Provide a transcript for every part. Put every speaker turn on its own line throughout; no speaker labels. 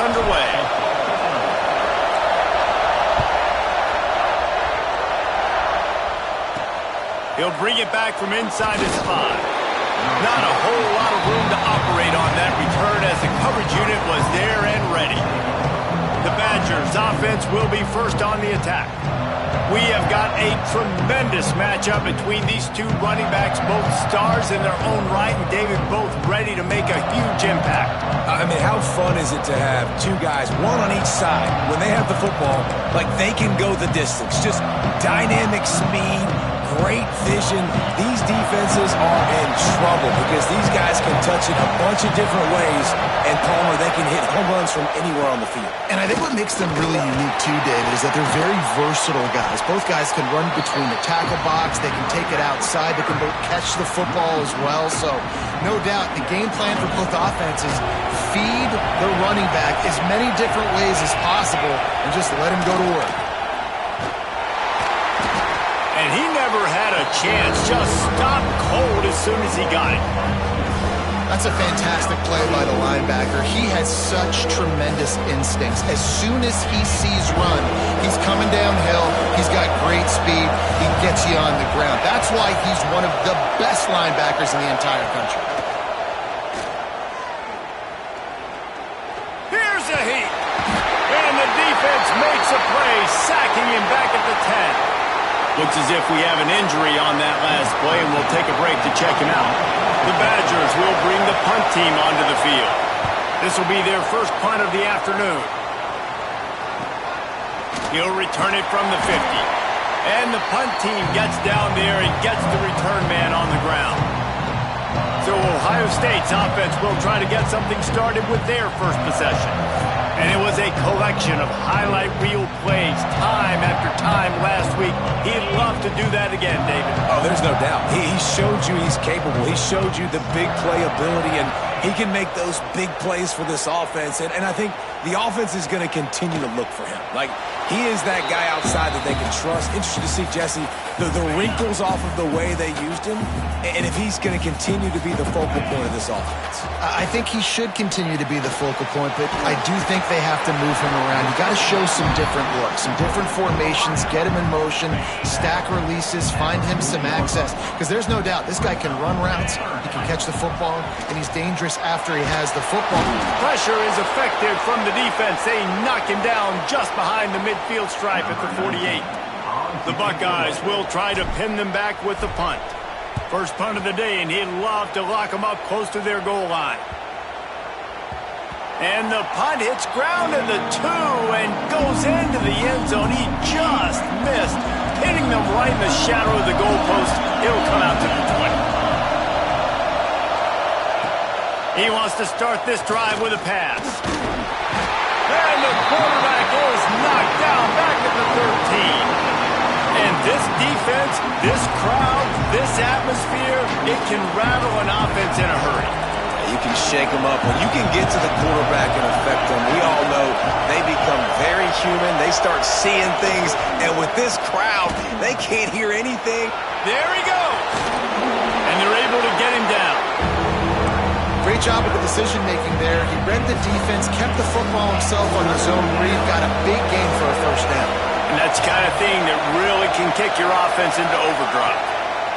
underway. He'll bring it back from inside his 5. Not a whole lot of room to operate on that return as the coverage unit was there and ready. The Badgers offense will be first on the attack. We have got a tremendous matchup between these two running backs, both stars in their own right, and David, both ready to make a huge impact.
I mean, how fun is it to have two guys, one on each side, when they have the football, like they can go the distance. Just dynamic speed, great vision. These defenses are in trouble because these guys can touch it a bunch of different ways, and Palmer, they can hit home runs from anywhere on the field.
And I think what makes them really unique too, David, is that they're very versatile guys. Both guys can run between the tackle box. They can take it outside. They can both catch the football as well. So no doubt the game plan for both offenses, feed the running back as many different ways as possible and just let him go to work.
And he never had a chance, just stopped cold as soon as he got it.
That's a fantastic play by the linebacker. He has such tremendous instincts. As soon as he sees run, he's coming downhill. He's got great speed. He gets you on the ground. That's why he's one of the best linebackers in the entire country.
Here's a heat. And the defense makes a play, sacking him back at the 10. Looks as if we have an injury on that last play, and we'll take a break to check him out. The Badgers will bring the punt team onto the field. This will be their first punt of the afternoon. He'll return it from the 50. And the punt team gets down there and gets the return man on the ground. So Ohio State's offense will try to get something started with their first possession. And it was a collection of highlight reel plays time after time last week. He'd love to do that again, David.
Oh, there's no doubt. He showed you he's capable. He showed you the big play ability, and he can make those big plays for this offense. And I think the offense is going to continue to look for him. Like, he is that guy outside that they can trust. Interested to see, Jesse, the wrinkles off of the way they used him, and if he's going to continue to be the focal point of this offense.
I think he should continue to be the focal point, but I do think they have to move him around. You got to show some different looks, some different formations, get him in motion, stack releases, find him some access. Because there's no doubt this guy can run routes, he can catch the football, and he's dangerous after he has the football.
Pressure is effective from the defense. They knock him down just behind the midfield stripe at the 48. The Buckeyes will try to pin them back with the punt. First punt of the day, and he'd love to lock them up close to their goal line. And the punt hits ground in the 2 and goes into the end zone. He just missed, hitting them right in the shadow of the goalpost. It'll come out to the 20. He wants to start this drive with a pass. And the quarterback is knocked down back at the 13. And this defense, this crowd, this atmosphere, it can rattle an offense in a hurry.
You can shake them up. When you can get to the quarterback and affect them, we all know they become very human. They start seeing things. And with this crowd, they can't hear anything.
There he goes. And they're able to get him down.
Great job with the decision-making there. He read the defense, kept the football himself on his own read, got a big gain for a first down.
And that's the kind of thing that really can kick your offense into overdrive.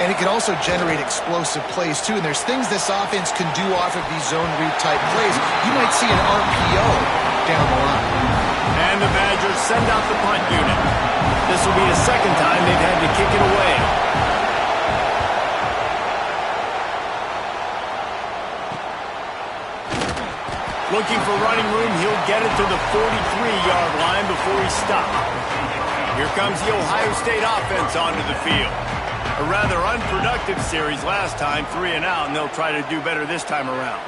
And it can also generate explosive plays, too. And there's things this offense can do off of these zone read-type plays. You might see an RPO down the line.
And the Badgers send out the punt unit. This will be the second time they've had to kick it away. Looking for running room, he'll get it to the 43-yard line before he stops. Here comes the Ohio State offense onto the field. A rather unproductive series last time, 3 and out, and they'll try to do better this time around.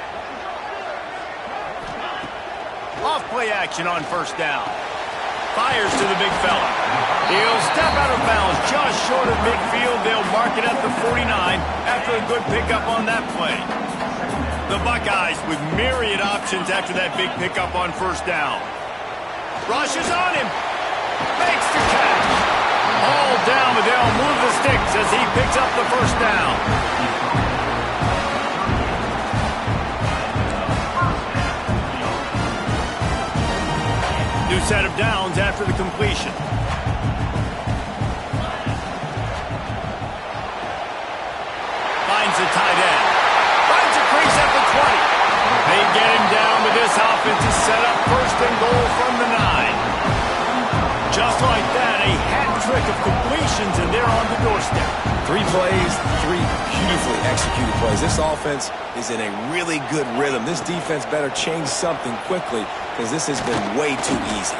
Off-play action on first down. Fires to the big fella. He'll step out of bounds just short of midfield. They'll mark it at the 49 after a good pickup on that play. The Buckeyes with myriad options after that big pickup on first down. Rushes on him. Makes the catch. All down, but they'll move the sticks as he picks up the first down. New set of downs after the completion. Finds the tight end. Finds a crease at the 20. They get him down, but this offense is set up first and goal from the 9. Just like that, a hat trick of completions, and they're on the doorstep.
3 plays, 3 beautifully executed plays. This offense is in a really good rhythm. This defense better change something quickly because this has been way too easy.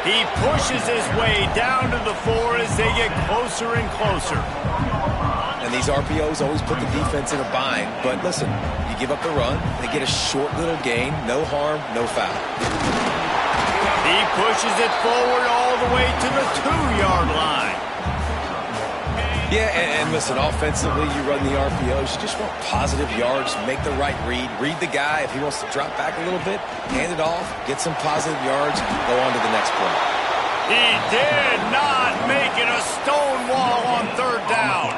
He pushes his way down to the 4 as they get closer and closer.
And these RPOs always put the defense in a bind. But listen, you give up the run, they get a short little gain, no harm, no foul.
He pushes it forward all the way to the 2-yard line.
Yeah, and listen, offensively, you run the RPOs. You just want positive yards, make the right read. Read the guy. If he wants to drop back a little bit, hand it off, get some positive yards, go on to the next play.
He did not make it a stone wall on 3rd down.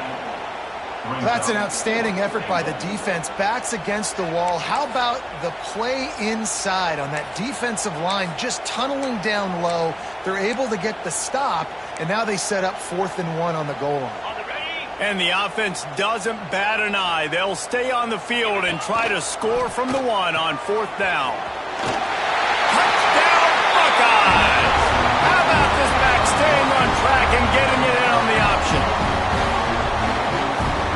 That's an outstanding effort by the defense. Backs against the wall. How about the play inside on that defensive line, just tunneling down low? They're able to get the stop, and now they set up 4th and 1 on the goal line.
And the offense doesn't bat an eye. They'll stay on the field and try to score from the 1 on 4th down. Touchdown, Buckeyes! How about this back staying on track and getting it in on the option?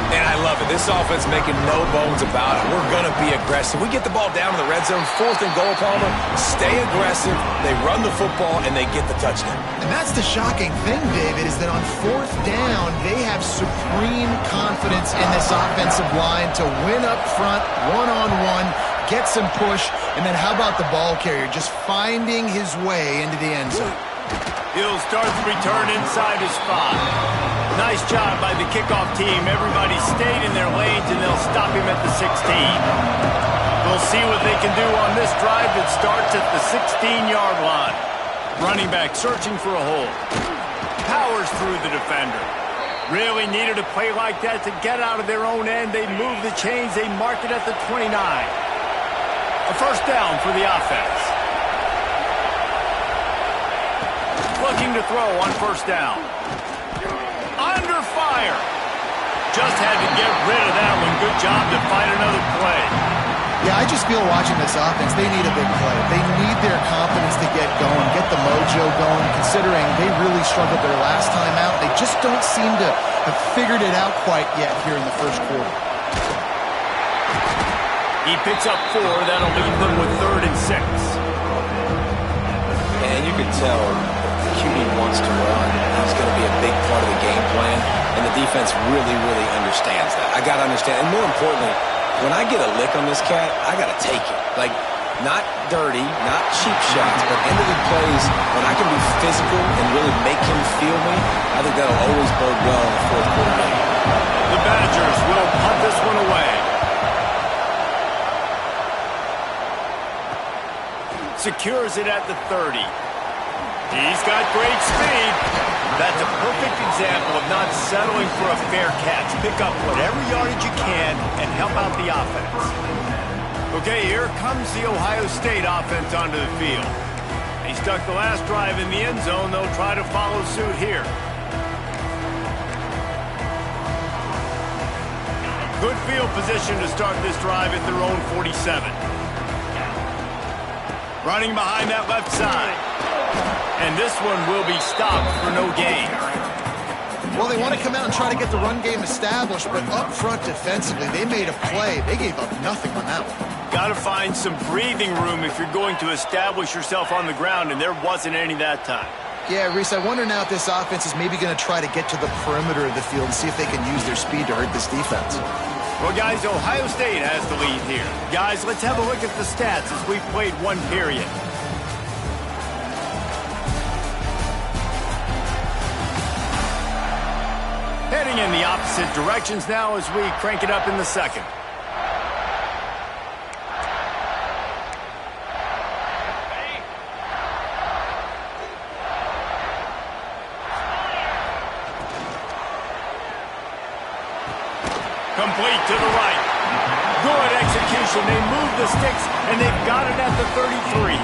And I love it. This offense making no bones about it. We're going to be aggressive. We get the ball down in the red zone, 4th and goal, Palmer. Stay aggressive. They run the football, and they get the touchdown.
And that's the shocking thing, David, is that on 4th down, they have supreme confidence in this offensive line to win up front, one-on-one, get some push, and then how about the ball carrier just finding his way into the end zone?
He'll start the return inside his spot. Nice job by the kickoff team. Everybody stayed in their lanes, and they'll stop him at the 16. We'll see what they can do on this drive that starts at the 16-yard line. Running back searching for a hole. Powers through the defender. Really needed a play like that to get out of their own end. They move the chains. They mark it at the 29. A 1st down for the offense. Looking to throw on 1st down. Under fire. Just had to get rid of that one. Good job to find another play.
Yeah, I just feel watching this offense, they need a big play. They need their confidence to get going, get the mojo going, considering they really struggled their last time out. They just don't seem to have figured it out quite yet here in the 1st quarter.
He picks up 4. That'll leave them with 3rd and 6.
And you can tell QB wants to run. He's going to be a big part of the game plan, and the defense really, really understands that. I got to understand, and more importantly, when I get a lick on this cat, I got to take it. Like, not dirty, not cheap shots, but end-of-the plays when I can be physical and really make him feel me, I think that'll always bode well in the 4th quarter game.
The Badgers will punt this one away. Secures it at the 30. He's got great speed. That's a perfect example of not settling for a fair catch. Pick up whatever yardage you can and help out the offense. Okay, here comes the Ohio State offense onto the field. He stuck the last drive in the end zone. They'll try to follow suit here. Good field position to start this drive at their own 47. Running behind that left side. And this one will be stopped for no gain.
Well, they want to come out and try to get the run game established, but up front defensively, they made a play. They gave up nothing on that one.
Got to find some breathing room if you're going to establish yourself on the ground, and there wasn't any that time.
Yeah, Reese, I wonder now if this offense is maybe going to try to get to the perimeter of the field and see if they can use their speed to hurt this defense.
Well, guys, Ohio State has the lead here. Guys, let's have a look at the stats as we've played one period. Heading in the opposite directions now as we crank it up in the 2nd. Complete to the right. Good execution. They move the sticks, and they've got it at the 33.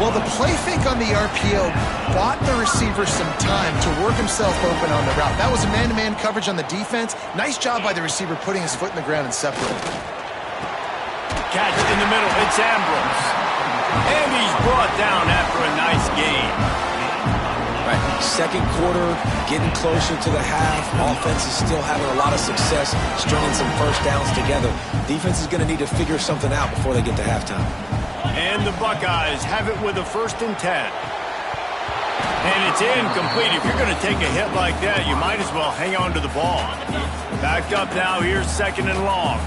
Well, the play fake on the RPO bought the receiver some time to work himself open on the route. That was a man-to-man coverage on the defense. Nice job by the receiver putting his foot in the ground and separating.
Catch in the middle. It's Ambrose. And he's brought down after a nice gain.
Right. Second quarter, getting closer to the half. Offense is still having a lot of success stringing some first downs together. Defense is going to need to figure something out before they get to halftime.
And the Buckeyes have it with a 1st and 10. And it's incomplete. If you're going to take a hit like that, you might as well hang on to the ball. Backed up now. Here's 2nd and long.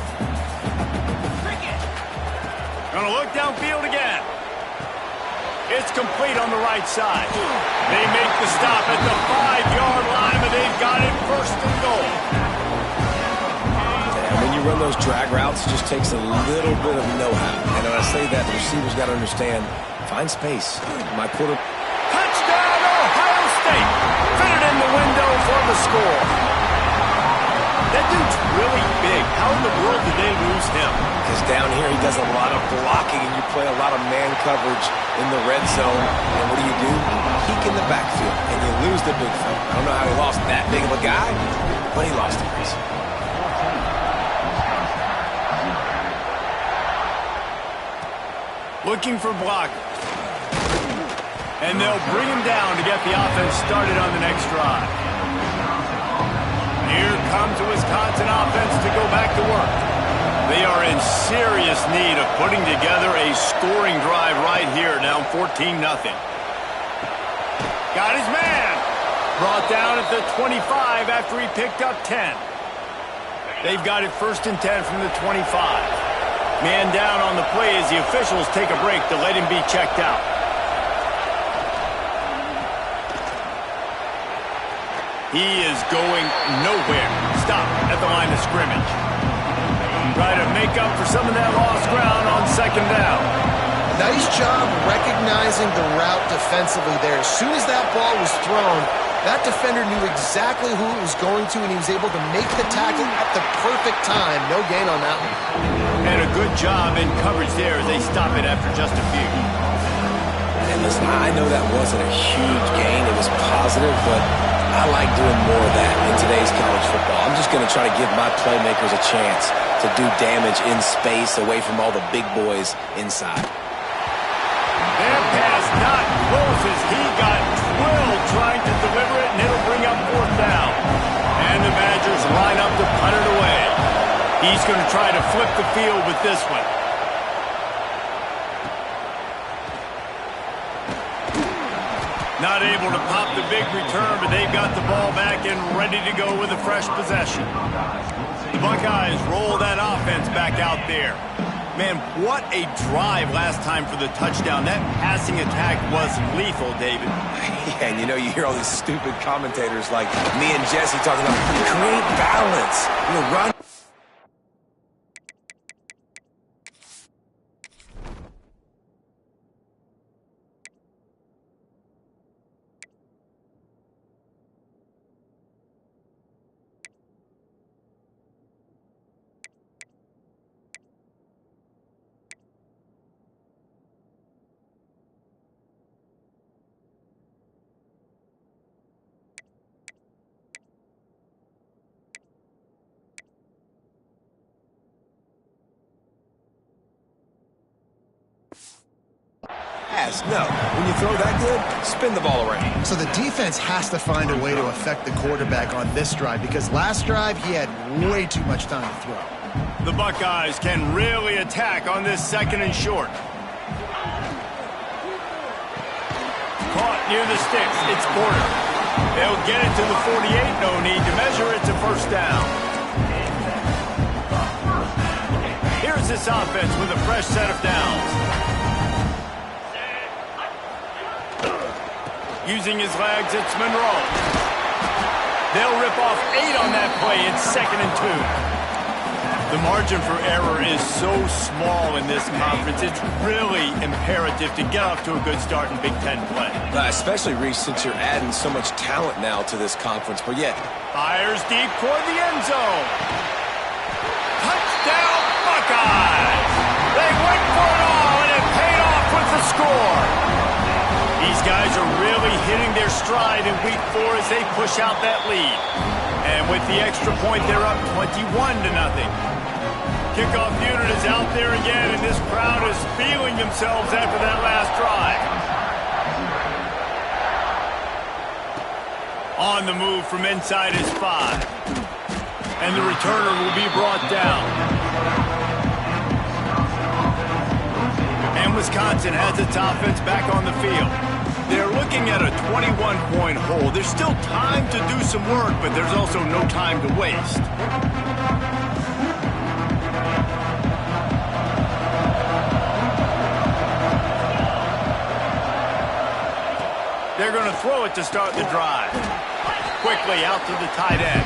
Going to look downfield again. It's complete on the right side. They make the stop at the 5-yard line, but they've got it 1st and goal.
And when you run those drag routes, it just takes a little bit of know-how. And when I say that, the receivers got to understand, find space. My quarter.
Touchdown, Ohio State. Fit it in the window for the score. That dude's really big. How in the world did they lose him?
Because down here he does a lot of blocking and you play a lot of man coverage in the red zone. And what do? Peek in the backfield and you lose the big fella. I don't know how he lost that big of a guy, but he lost him.
Looking for block. And they'll bring him down to get the offense started on the next drive. Here comes the Wisconsin offense to go back to work. They are in serious need of putting together a scoring drive right here, down 14-0. Got his man. Brought down at the 25 after he picked up 10. They've got it 1st and 10 from the 25. Man down on the play as the officials take a break to let him be checked out. He is going nowhere. Stop at the line of scrimmage. Try to make up for some of that lost ground on 2nd down.
Nice job recognizing the route defensively there. As soon as that ball was thrown, that defender knew exactly who it was going to, and he was able to make the tackle at the perfect time. No gain on that one.
And a good job in coverage there as they stop it after just a few.
And listen, I know that wasn't a huge gain. It was positive, but I like doing more of that in today's college football. I'm just going to try to give my playmakers a chance to do damage in space away from all the big boys inside.
Their pass not closes. He got drilled trying to deliver it, and it'll bring up 4th down. And the Badgers line up to punt it away. He's going to try to flip the field with this one. Not able to pop the big return, but they've got the ball back and ready to go with a fresh possession. The Buckeyes roll that offense back out there. Man, what a drive last time for the touchdown. That passing attack was lethal, David.
Yeah, and you know, you hear all these stupid commentators like me and Jesse talking about create balance. You know, run. No, when you throw that good, spin the ball around.
So the defense has to find a way to affect the quarterback on this drive because last drive he had way too much time to throw.
The Buckeyes can really attack on this 2nd and short. Caught near the sticks. It's Porter. They'll get it to the 48. No need to measure. It's a 1st down. Here's this offense with a fresh set of downs. Using his legs, it's Monroe. They'll rip off 8 on that play. It's 2nd and 2. The margin for error is so small in this conference. It's really imperative to get off to a good start in Big Ten play.
Especially, Reese, since you're adding so much talent now to this conference. But yet,
fires deep toward the end zone. Touchdown, Buckeyes! They went for it all, and it paid off with the score. guys are really hitting their stride in week 4 as they push out that lead. And with the extra point, they're up 21-0. Kickoff unit is out there again, and this crowd is feeling themselves after that last drive. On the move from inside his 5. And the returner will be brought down. And Wisconsin has its offense back on the field. They're looking at a 21-point hole. There's still time to do some work, but there's also no time to waste. They're going to throw it to start the drive. Quickly out to the tight end.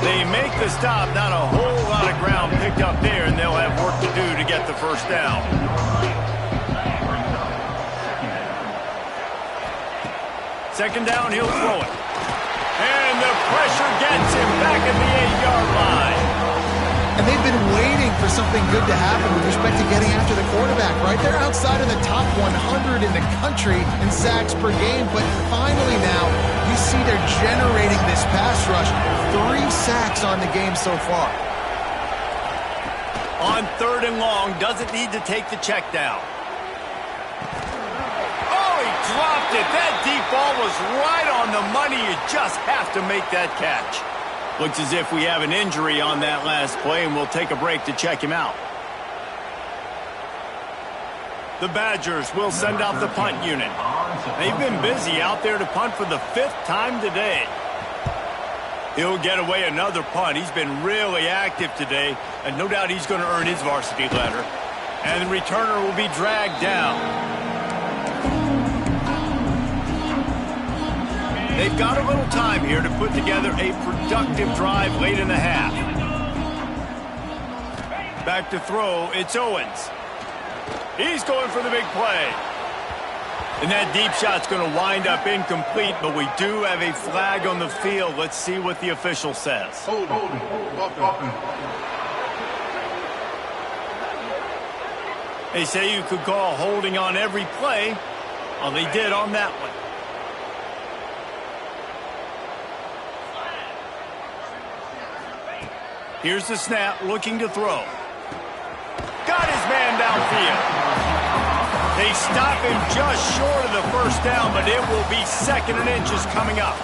They make the stop, not a whole lot of ground picked up there, and they'll have work to do to get the first down. Second down, he'll throw it. And the pressure gets him back at the 8-yard line.
And they've been waiting for something good to happen with respect to getting after the quarterback, right? They're outside of the top 100 in the country in sacks per game, but finally now you see they're generating this pass rush. 3 sacks on the game so far.
On 3rd and long, doesn't need to take the check down. Oh, he dropped it. That deep ball was right on the money. You just have to make that catch. Looks as if we have an injury on that last play, and we'll take a break to check him out. The Badgers will send out the punt unit. They've been busy out there to punt for the 5th time today. He'll get away another punt. He's been really active today, and no doubt he's going to earn his varsity letter. And the returner will be dragged down. They've got a little time here to put together a productive drive late in the half. Back to throw, it's Owens. He's going for the big play. And that deep shot's going to wind up incomplete, but we do have a flag on the field. Let's see what the official says. They say you could call holding on every play. Well, they did on that one. Here's the snap, looking to throw. Got his man downfield. They stop him just short of the first down, but it will be 2nd and inches coming up.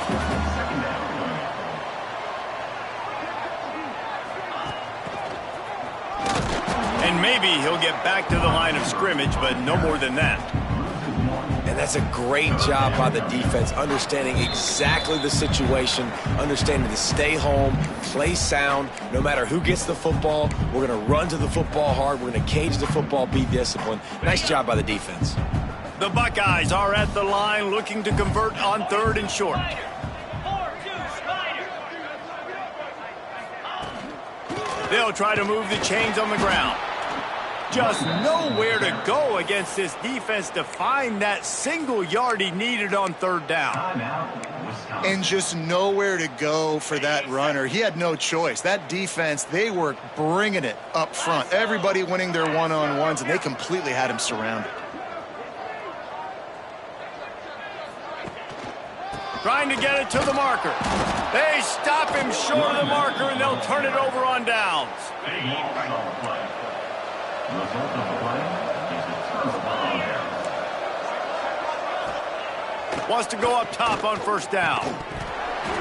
And maybe he'll get back to the line of scrimmage, but no more than that.
And that's a great job by the defense, understanding exactly the situation, understanding to stay home, play sound. No matter who gets the football, we're going to run to the football hard. We're going to cage the football, be disciplined. Nice job by the defense.
The Buckeyes are at the line looking to convert on 3rd and short. They'll try to move the chains on the ground. Just nowhere to go against this defense to find that single yard he needed on 3rd down.
And just nowhere to go for that runner. He had no choice. That defense, they were bringing it up front. Everybody winning their one-on-ones, and they completely had him surrounded.
Trying to get it to the marker. They stop him short of the marker, and they'll turn it over on downs. Wants to go up top on 1st down.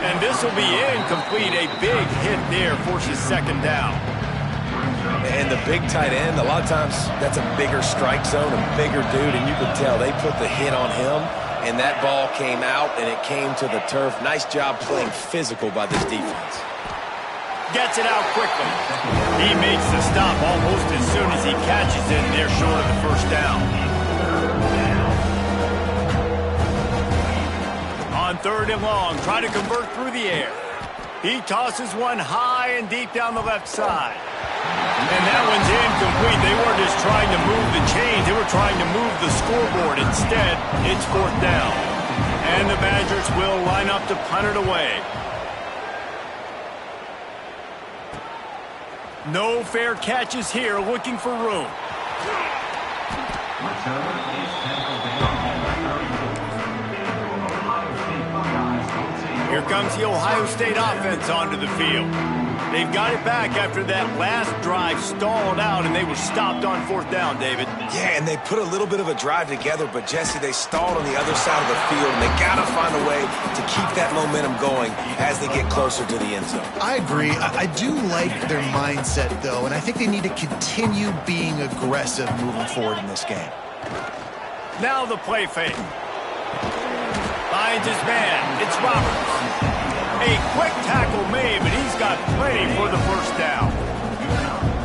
And this will be incomplete. A big hit there forces 2nd down.
And the big tight end, a lot of times that's a bigger strike zone, a bigger dude, and you can tell they put the hit on him, and that ball came out, and it came to the turf. Nice job playing physical by this defense.
Gets it out quickly. He makes the stop almost as soon as he catches it, and they're short of the 1st down. On 3rd and long, try to convert through the air. He tosses one high and deep down the left side. And that one's incomplete. They weren't just trying to move the chains. They were trying to move the scoreboard. Instead, it's 4th down. And the Badgers will line up to punt it away. No fair catches here, looking for room. comes the Ohio State offense onto the field. They've got it back after that last drive stalled out, and they were stopped on 4th down, David.
Yeah, and they put a little bit of a drive together, but, Jesse, they stalled on the other side of the field, and they got to find a way to keep that momentum going as they get closer to the end zone.
I agree. I do like their mindset, though, and I think they need to continue being aggressive moving forward in this game.
Now the play fake. Finds his man. It's Roberts. A quick tackle made, but he's got plenty for the 1st down.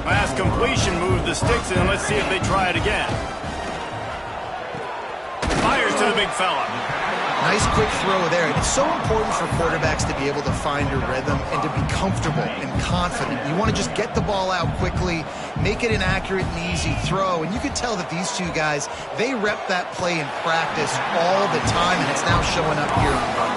Last completion moved the sticks, and let's see if they try it again. Fires to the big fella.
Nice quick throw there. It's so important for quarterbacks to be able to find a rhythm and to be comfortable and confident. You want to just get the ball out quickly, make it an accurate and easy throw. And you could tell that these two guys, they rep that play in practice all the time, and it's now showing up here on Run.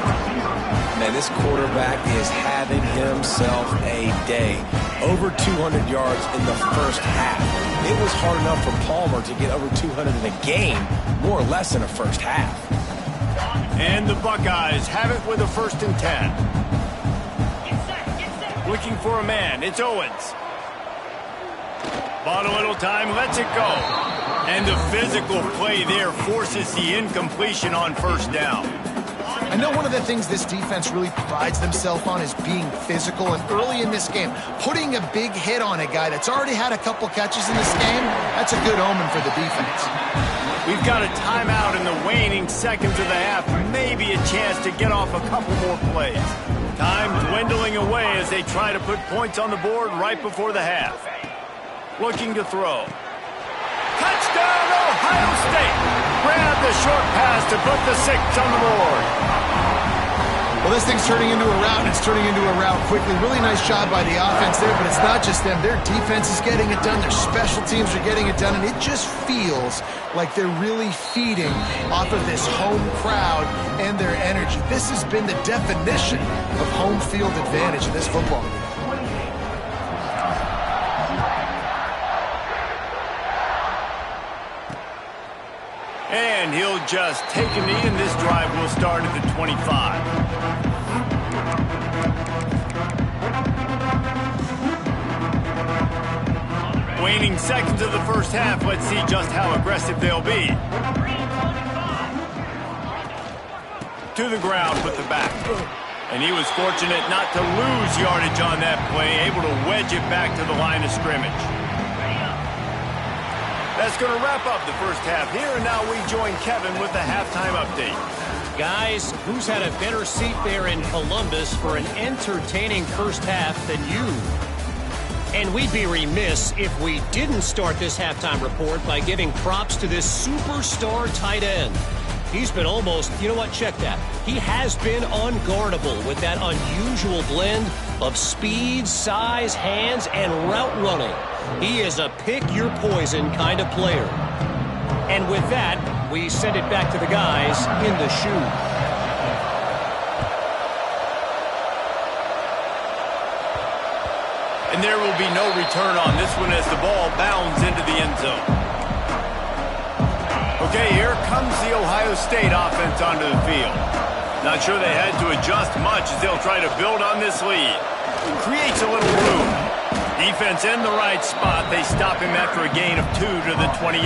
Man, this quarterback is having himself a day. Over 200 yards in the 1st half. It was hard enough for Palmer to get over 200 in a game, more or less in a 1st half.
And the Buckeyes have it with a 1st and 10. Looking for a man. It's Owens. Bought a little time, lets it go. And the physical play there forces the incompletion on 1st down.
I know one of the things this defense really prides themselves on is being physical, and early in this game, putting a big hit on a guy that's already had a couple catches in this game, that's a good omen for the defense.
We've got a timeout in the waning seconds of the half, maybe a chance to get off a couple more plays. Time dwindling away as they try to put points on the board right before the half. Looking to throw. Touchdown, Ohio State! Grab the short pass to put the 6 on the board.
Well, this thing's turning into a route, and it's turning into a route quickly. Really nice job by the offense there, but it's not just them. Their defense is getting it done. Their special teams are getting it done, and it just feels like they're really feeding off of this home crowd and their energy. This has been the definition of home field advantage in this football game.
And he'll just take a knee, and this drive will start at the 25. Waning seconds of the 1st half. Let's see just how aggressive they'll be. To the ground with the back. And he was fortunate not to lose yardage on that play, able to wedge it back to the line of scrimmage. That's going to wrap up the 1st half here, and now we join Kevin with the halftime update.
Guys, who's had a better seat there in Columbus for an entertaining 1st half than you? And we'd be remiss if we didn't start this halftime report by giving props to this superstar tight end. He's been almost, you know what, check that. He has been unguardable with that unusual blend of speed, size, hands, and route running. He is a pick-your-poison kind of player. And with that, we send it back to the guys in the shoe.
And there will be no return on this one as the ball bounds into the end zone. Okay, here comes the Ohio State offense onto the field. Not sure they had to adjust much as they'll try to build on this lead. Creates a little room. Defense in the right spot. They stop him after a gain of 2 to the 28.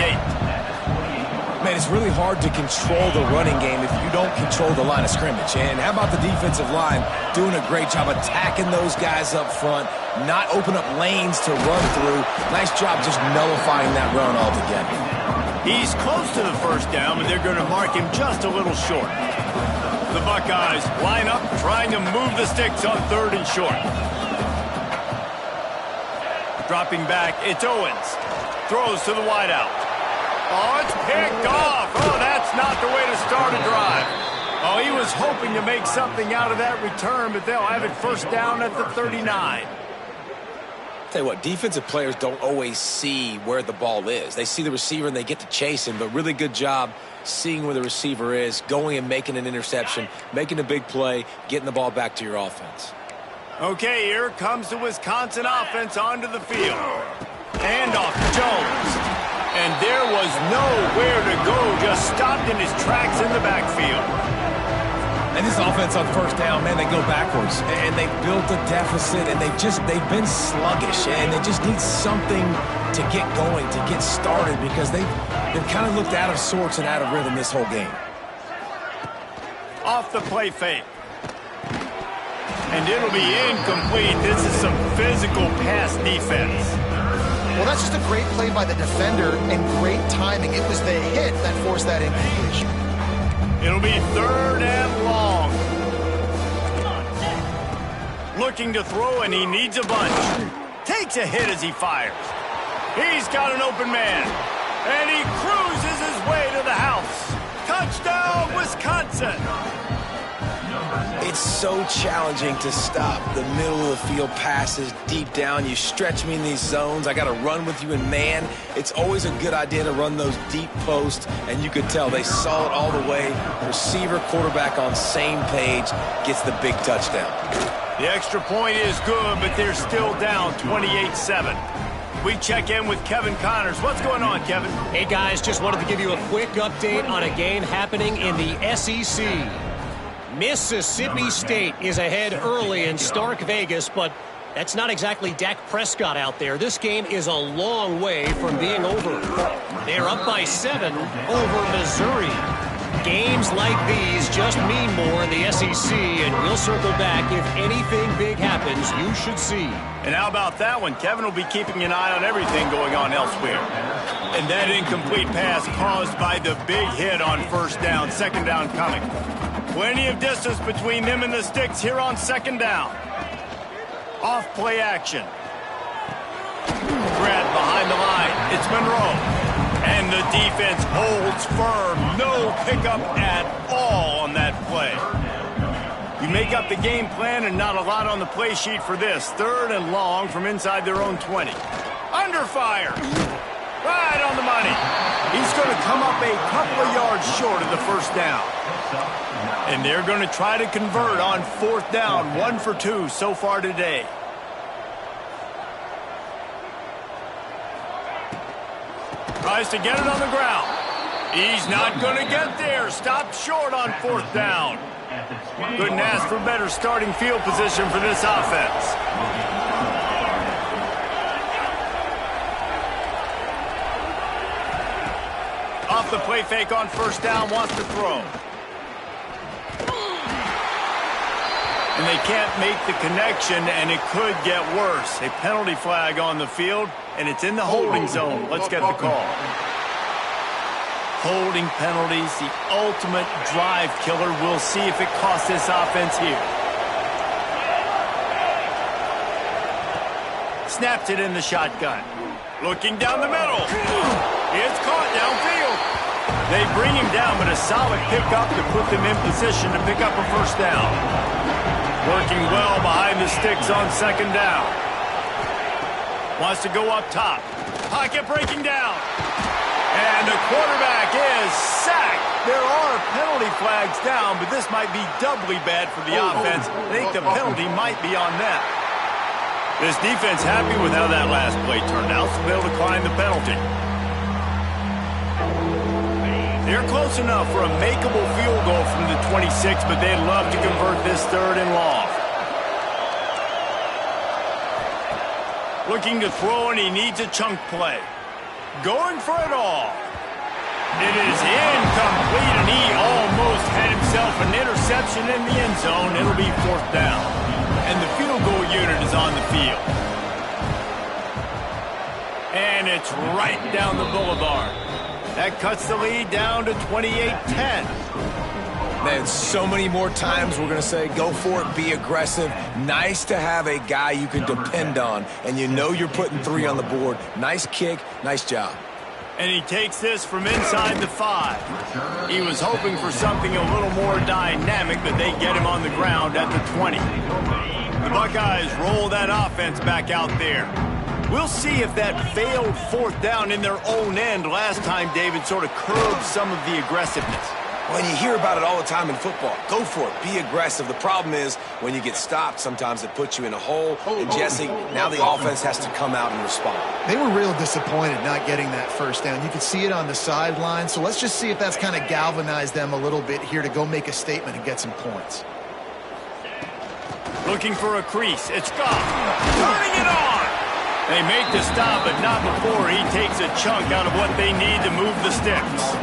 Man, it's really hard to control the running game if you don't control the line of scrimmage. And how about the defensive line doing a great job attacking those guys up front, not open up lanes to run through. Nice job just nullifying that run altogether.
He's close to the 1st down, but they're going to mark him just a little short. The Buckeyes line up, trying to move the sticks on 3rd and short. Dropping back, it's Owens. Throws to the wideout. Oh, it's picked off. Oh, that's not the way to start a drive. Oh, he was hoping to make something out of that return, but they'll have it 1st down at the 39.
Tell you what, defensive players don't always see where the ball is. They see the receiver and they get to chase him, but really good job seeing where the receiver is, going and making an interception, making a big play, getting the ball back to your offense.
Okay, here comes the Wisconsin offense onto the field. Handoff to Jones. And there was nowhere to go, just stopped in his tracks in the backfield.
And this offense on first down, man, they go backwards. And they built a deficit, and they've been sluggish. And they just need something to get going, to get started, because they've kind of looked out of sorts and out of rhythm this whole game.
Off the play fake. And it'll be incomplete. This is some physical pass defense.
Well, that's just a great play by the defender and great timing. It was the hit that forced that incompletion.
It'll be 3rd and long. Looking to throw, and he needs a bunch. Takes a hit as he fires. He's got an open man. And he cruises his way to the house. Touchdown, Wisconsin.
It's so challenging to stop the middle of the field passes deep down. You stretch me in these zones. I got to run with you in man. It's always a good idea to run those deep posts, and you could tell they saw it all the way. Receiver, quarterback on same page, gets the big touchdown.
The extra point is good, but they're still down 28-7. We check in with Kevin Connors. What's going on, Kevin?
Hey, guys, just wanted to give you a quick update on a game happening in the SEC. Mississippi State is ahead early in Stark Vegas, but that's not exactly Dak Prescott out there. This game is a long way from being over. They're up by 7 over Missouri. Games like these just mean more in the SEC, and we'll circle back if anything big happens you should see.
And how about that one? Kevin will be keeping an eye on everything going on elsewhere. And that incomplete pass caused by the big hit on first down, 2nd down coming. Plenty of distance between them and the sticks here on 2nd down. Off play action. Grab behind the line. It's Monroe. And the defense holds firm. No pickup at all on that play. You make up the game plan and not a lot on the play sheet for this. 3rd and long from inside their own 20. Under fire. Right on the money. He's going to come up a couple of yards short of the first down. And they're going to try to convert on 4th down. 1 for 2 so far today. Tries to get it on the ground. He's not going to get there. Stopped short on 4th down. Couldn't ask for better starting field position for this offense. Off the play fake on first down, wants to throw. And they can't make the connection, and it could get worse. A penalty flag on the field, and it's in the holding zone. Let's get the call. Holding penalties, the ultimate drive killer. We'll see if it costs this offense here. Snaps it in the shotgun. Looking down the middle. It's caught downfield. They bring him down, but a solid pickup to put them in position to pick up a first down. Working well behind the sticks on 2nd down. Wants to go up top. Pocket breaking down. And the quarterback is sacked. There are penalty flags down, but this might be doubly bad for the offense. I think the penalty might be on them. This defense happy with how that last play turned out, so they'll decline the penalty. They're close enough for a makeable field goal from the 26, but they'd love to convert this 3rd and long. Looking to throw, and he needs a chunk play. Going for it all. It is incomplete, and he almost had himself an interception in the end zone. It'll be 4th down. And the field goal unit is on the field. And it's right down the boulevard. That cuts the lead down to 28-10.
Man, so many more times we're going to say, go for it, be aggressive. Nice to have a guy you can depend on, and you know you're putting 3 on the board. Nice kick, nice job.
And he takes this from inside the 5. He was hoping for something a little more dynamic, but they get him on the ground at the 20. The Buckeyes roll that offense back out there. We'll see if that failed 4th down in their own end last time, David, sort of curbed some of the aggressiveness.
Well, and you hear about it all the time in football. Go for it. Be aggressive. The problem is when you get stopped, sometimes it puts you in a hole. And, Jesse, now the offense has to come out and respond.
They were real disappointed not getting that first down. You could see it on the sideline. So let's just see if that's kind of galvanized them a little bit here to go make a statement and get some points.
Looking for a crease. It's gone. Turning it on. They make the stop, but not before he takes a chunk out of what they need to move the sticks.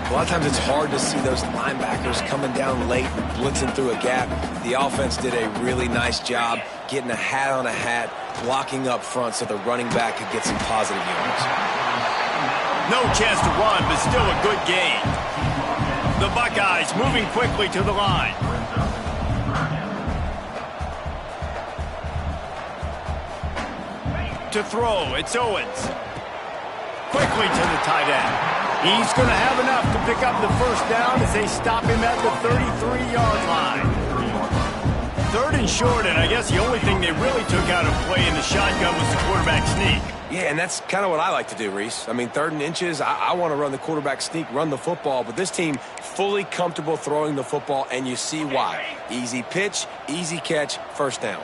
A lot of times it's hard to see those linebackers coming down late and blitzing through a gap. The offense did a really nice job getting a hat on a hat, blocking up front so the running back could get some positive yards.
No chance to run, but still a good gain. The Buckeyes moving quickly to the line. To throw, it's Owens. Quickly to the tight end. He's going to have enough to pick up the first down as they stop him at the 33-yard line. Third and short, and I guess the only thing they really took out of play in the shotgun was the quarterback sneak.
Yeah, and that's kind of what I like to do, Reese. I mean, 3rd and inches, I want to run the quarterback sneak, run the football, but this team fully comfortable throwing the football, and you see why. Easy pitch, easy catch, first down.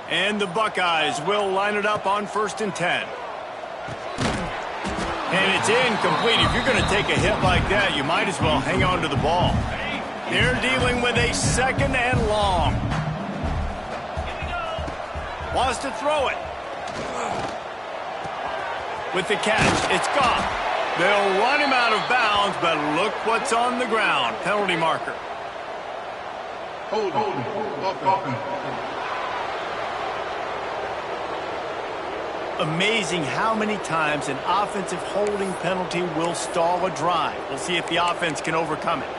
And the Buckeyes will line it up on 1st and 10. And it's incomplete. If you're going to take a hit like that, you might as well hang on to the ball. They're dealing with a 2nd and long. Wants to throw it. With the catch, it's gone. They'll run him out of bounds, but look what's on the ground. Penalty marker.
Hold on.
Amazing how many times an offensive holding penalty will stall a drive. We'll see if the offense can overcome it.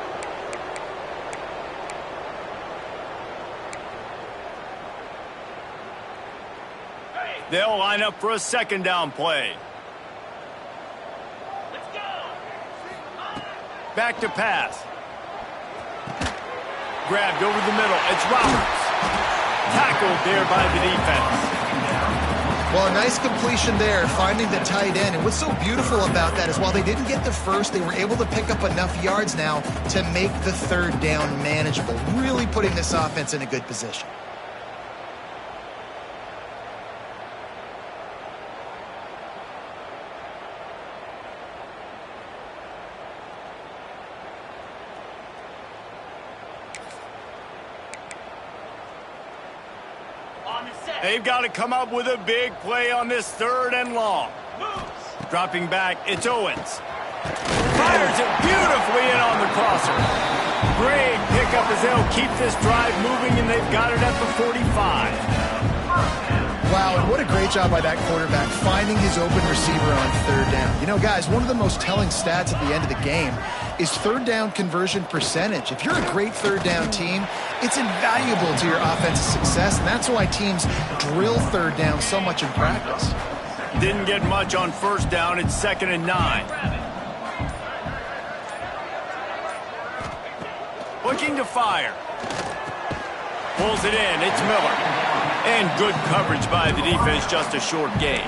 They'll line up for a 2nd down play. Back to pass. Grabbed over the middle. It's Roberts. Tackled there by the defense.
Well, a nice completion there, finding the tight end. And what's so beautiful about that is while they didn't get the first, they were able to pick up enough yards now to make the 3rd down manageable, really putting this offense in a good position.
They've got to come up with a big play on this 3rd and long. Dropping back, it's Owens. Fires it beautifully in on the crosser. Great pickup as they'll keep this drive moving, and they've got it at the 45.
Wow, and what a great job by that quarterback, finding his open receiver on 3rd down. You know, guys, one of the most telling stats at the end of the game is 3rd down conversion percentage. If you're a great 3rd down team, it's invaluable to your offensive success, and that's why teams drill 3rd down so much in practice.
Didn't get much on 1st down. It's 2nd and 9. Looking to fire. Pulls it in. It's Miller. And good coverage by the defense, just a short gain.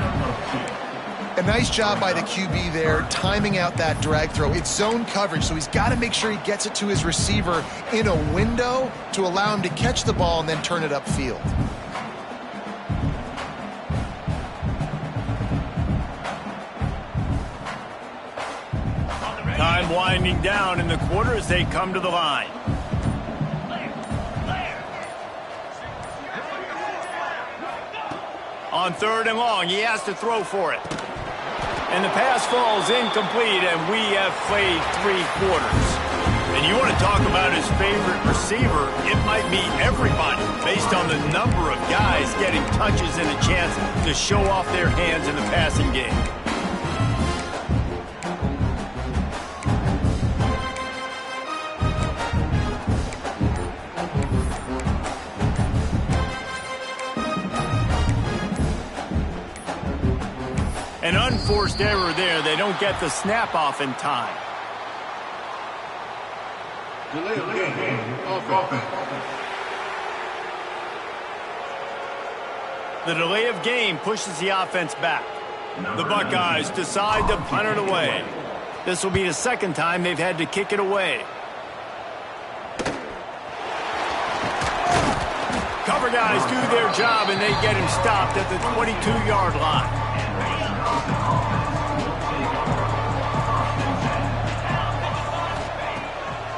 A nice job by the QB there, timing out that drag throw. It's zone coverage, so he's got to make sure he gets it to his receiver in a window to allow him to catch the ball and then turn it upfield.
Time winding down in the quarter as they come to the line. On 3rd and long, he has to throw for it. And the pass falls incomplete, and we have played 3 quarters. And you want to talk about his favorite receiver, it might be everybody, based on the number of guys getting touches and a chance to show off their hands in the passing game. An unforced error there. They don't get the snap off in time.
Delay of game. Offense.
The delay of game pushes the offense back. The Buckeyes decide to punt it away. This will be the second time they've had to kick it away. Cover guys do their job, and they get him stopped at the 22-yard line.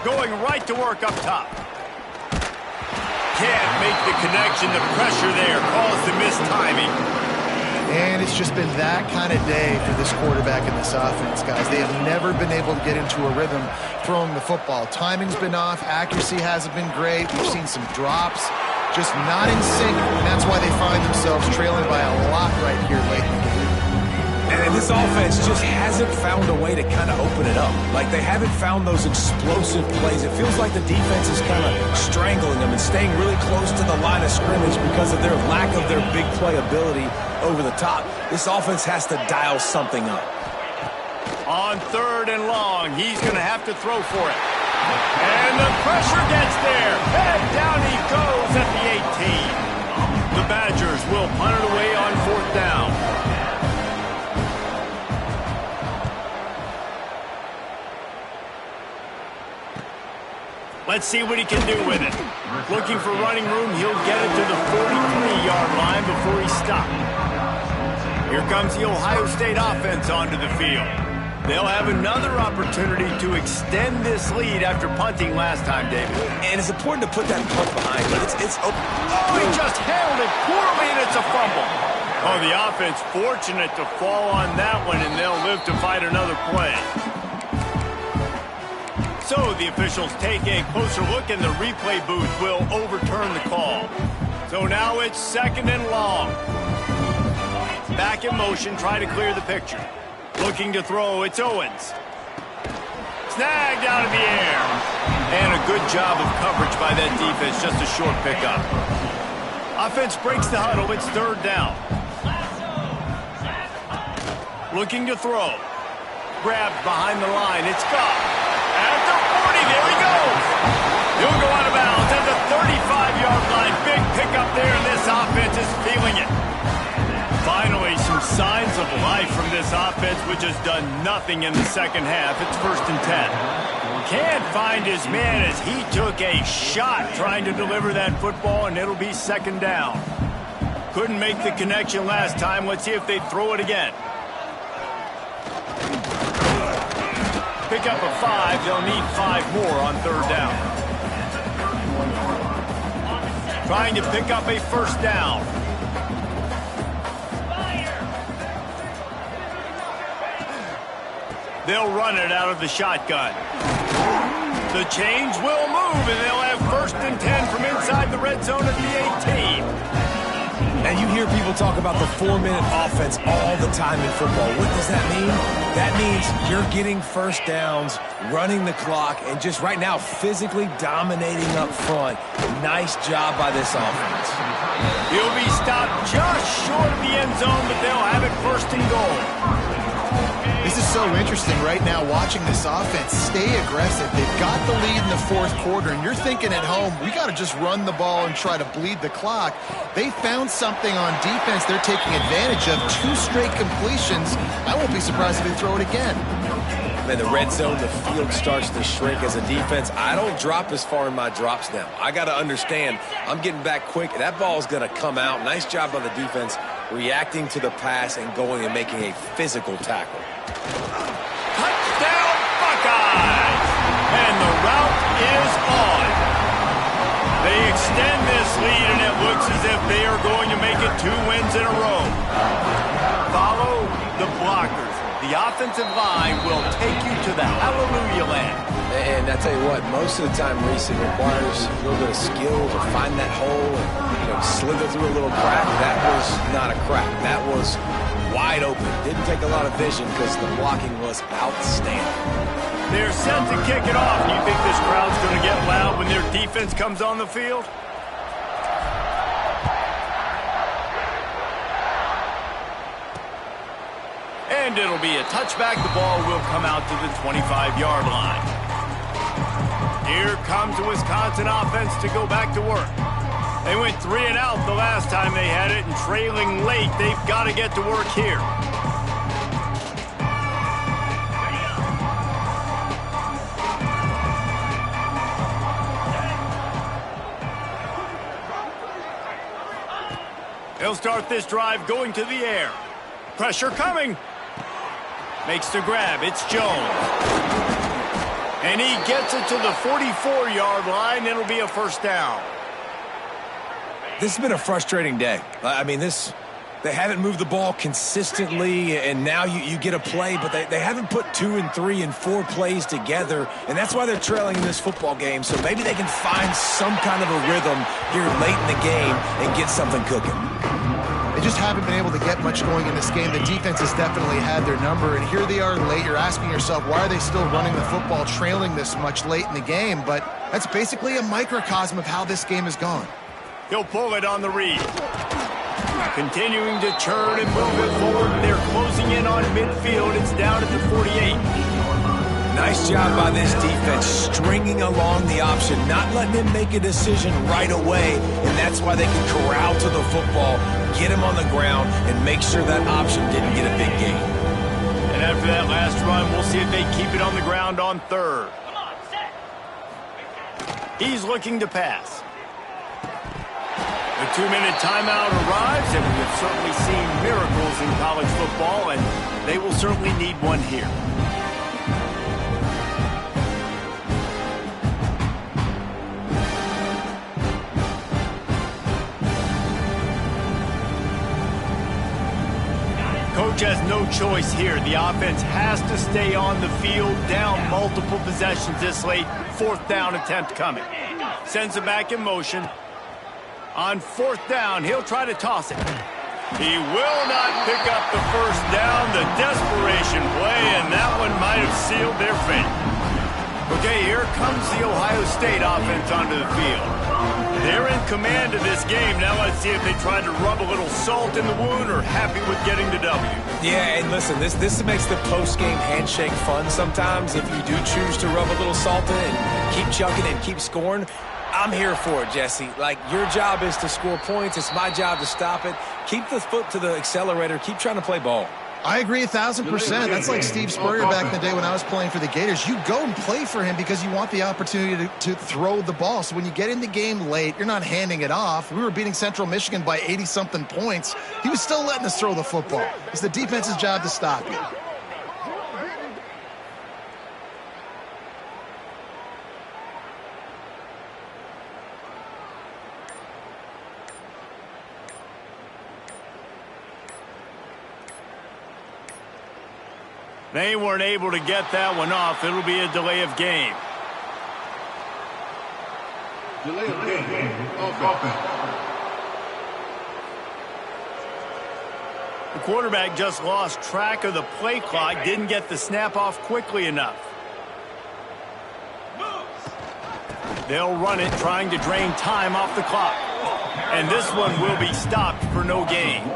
Going right to work up top. Can't make the connection. The pressure there caused the missed timing.
And it's just been that kind of day for this quarterback and this offense, guys. They have never been able to get into a rhythm throwing the football. Timing's been off. Accuracy hasn't been great. We've seen some drops. Just not in sync, and that's why they find themselves trailing by a lot right here late in the game.
And this offense just hasn't found a way to kind of open it up. Like, they haven't found those explosive plays. It feels like the defense is kind of strangling them and staying really close to the line of scrimmage because of their lack of their big play ability over the top. This offense has to dial something up.
On 3rd and long, he's going to have to throw for it. And the pressure gets there. And down he goes at the 18. The Badgers will punt it away on 4th down. Let's see what he can do with it. Looking for running room, he'll get it to the 43-yard line before he's stopped. Here comes the Ohio State offense onto the field. They'll have another opportunity to extend this lead after punting last time, David.
And it's important to put that punt behind, but it's open.
Oh, he just handled it poorly, and it's a fumble. Oh, the offense fortunate to fall on that one, and they'll live to fight another play. So the officials take a closer look, and the replay booth will overturn the call. So now it's 2nd and long. Back in motion, try to clear the picture. Looking to throw, it's Owens. Snagged out of the air. And a good job of coverage by that defense, just a short pickup. Offense breaks the huddle, it's 3rd down. Looking to throw. Grabbed behind the line, it's gone. At the 40, there he goes. He'll go out of bounds at the 35-yard line. Big pickup there, and this offense is feeling it. Finally, some signs of life from this offense, which has done nothing in the second half. It's 1st and 10. Can't find his man as he took a shot trying to deliver that football, and it'll be 2nd down. Couldn't make the connection last time. Let's see if they throw it again. Pick up a 5. They'll need 5 more on 3rd down. Trying to pick up a 1st down. They'll run it out of the shotgun. The chains will move, and they'll have 1st and 10 from inside the red zone at the 18.
And you hear people talk about the 4-minute offense all the time in football. What does that mean? That means you're getting 1st downs, running the clock, and just right now physically dominating up front. Nice job by this offense.
He'll be stopped just short of the end zone, but they'll have it 1st and goal.
This is so interesting right now watching this offense stay aggressive. They've got the lead in the 4th quarter, and you're thinking at home, we got to just run the ball and try to bleed the clock. They found something on defense they're taking advantage of. 2 straight completions. I won't be surprised if they throw it again.
In the red zone, the field starts to shrink as a defense. I don't drop as far in my drops now. I got to understand, I'm getting back quick. That ball's going to come out. Nice job by the defense reacting to the pass and going and making a physical tackle.
Touchdown, Buckeyes! And the route is on. They extend this lead, and it looks as if they are going to make it 2 wins in a row. Follow the blockers. The offensive line will take you to the hallelujah land.
And I tell you what, most of the time, Reese, it requires a little bit of skill to find that hole and slither through a little crack. That was not a crack. That was wide open. Didn't take a lot of vision because the blocking was outstanding.
They're set to kick it off. Do you think this crowd's going to get loud when their defense comes on the field? And it'll be a touchback. The ball will come out to the 25-yard line. Here comes the Wisconsin offense to go back to work. They went 3 and out the last time they had it, and trailing late, they've got to get to work here. They'll start this drive going to the air. Pressure coming. Makes the grab. It's Jones. And he gets it to the 44-yard line. It'll be a first down.
This has been a frustrating day. I mean, they haven't moved the ball consistently, and now you get a play, but they haven't put 2 and 3 and 4 plays together, and that's why they're trailing in this football game. So maybe they can find some kind of a rhythm here late in the game and get something cooking.
They just haven't been able to get much going in this game. The defense has definitely had their number, and here they are late. You're asking yourself, why are they still running the football, trailing this much late in the game? But that's basically a microcosm of how this game has gone.
He'll pull it on the read. Continuing to churn and move it forward. They're closing in on midfield. It's down at the 48.
Nice job by this defense, stringing along the option, not letting him make a decision right away, and that's why they can corral to the football, get him on the ground, and make sure that option didn't get a big gain.
And after that last run, we'll see if they keep it on the ground on third. He's looking to pass. The 2-minute timeout arrives, and we have certainly seen miracles in college football, and they will certainly need one here. Coach has no choice here. The offense has to stay on the field, down multiple possessions this late. 4th down attempt coming. Sends it back in motion. On 4th down, he'll try to toss it. He will not pick up the first down. The desperation play, and that one might have sealed their fate. Okay, here comes the Ohio State offense onto the field. They're in command of this game. Now let's see if they try to rub a little salt in the wound or happy with getting the W.
Yeah, and listen, this makes the post-game handshake fun sometimes. If you do choose to rub a little salt in and keep chucking and keep scoring, I'm here for it, Jesse. Like, your job is to score points. It's my job to stop it. Keep the foot to the accelerator. Keep trying to play ball.
I agree 1,000%. That's like Steve Spurrier back in the day when I was playing for the Gators. You go and play for him because you want the opportunity to throw the ball. So when you get in the game late, you're not handing it off. We were beating Central Michigan by 80-something points. He was still letting us throw the football. It's the defense's job to stop you.
They weren't able to get that one off. It'll be a delay of game.
Delay of game. Offense.
The quarterback just lost track of the play clock, didn't get the snap off quickly enough. They'll run it, trying to drain time off the clock. And this one will be stopped for no gain.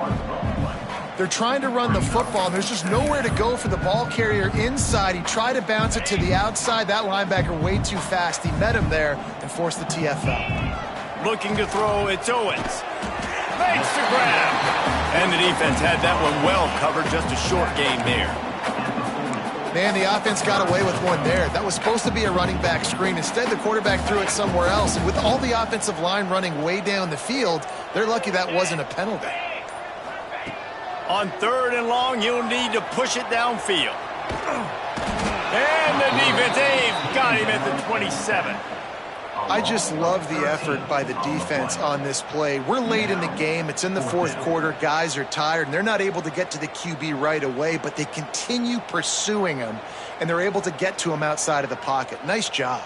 They're trying to run the football, and there's just nowhere to go for the ball carrier inside. He tried to bounce it to the outside. That linebacker way too fast. He met him there and forced the TFL.
Looking to throw, it's Owens. Makes the grab. And the defense had that one well covered, just a short gain there.
Man, the offense got away with one there. That was supposed to be a running back screen. Instead, the quarterback threw it somewhere else. And with all the offensive line running way down the field, they're lucky that wasn't a penalty.
On 3rd and long, you'll need to push it downfield. And the defense, they've got him at the 27.
I just love the effort by the defense on this play. We're late in the game. It's in the 4th quarter. Guys are tired, and they're not able to get to the QB right away, but they continue pursuing him, and they're able to get to him outside of the pocket. Nice job.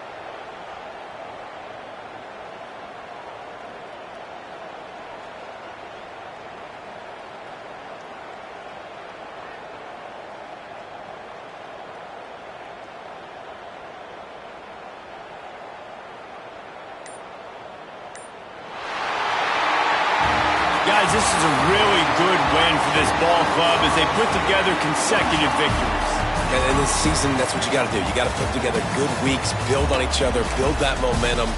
Guys, this is a really good win for this ball club as they put together consecutive victories.
And this season, that's what you got to do. You got to put together good weeks, build on each other, build that momentum.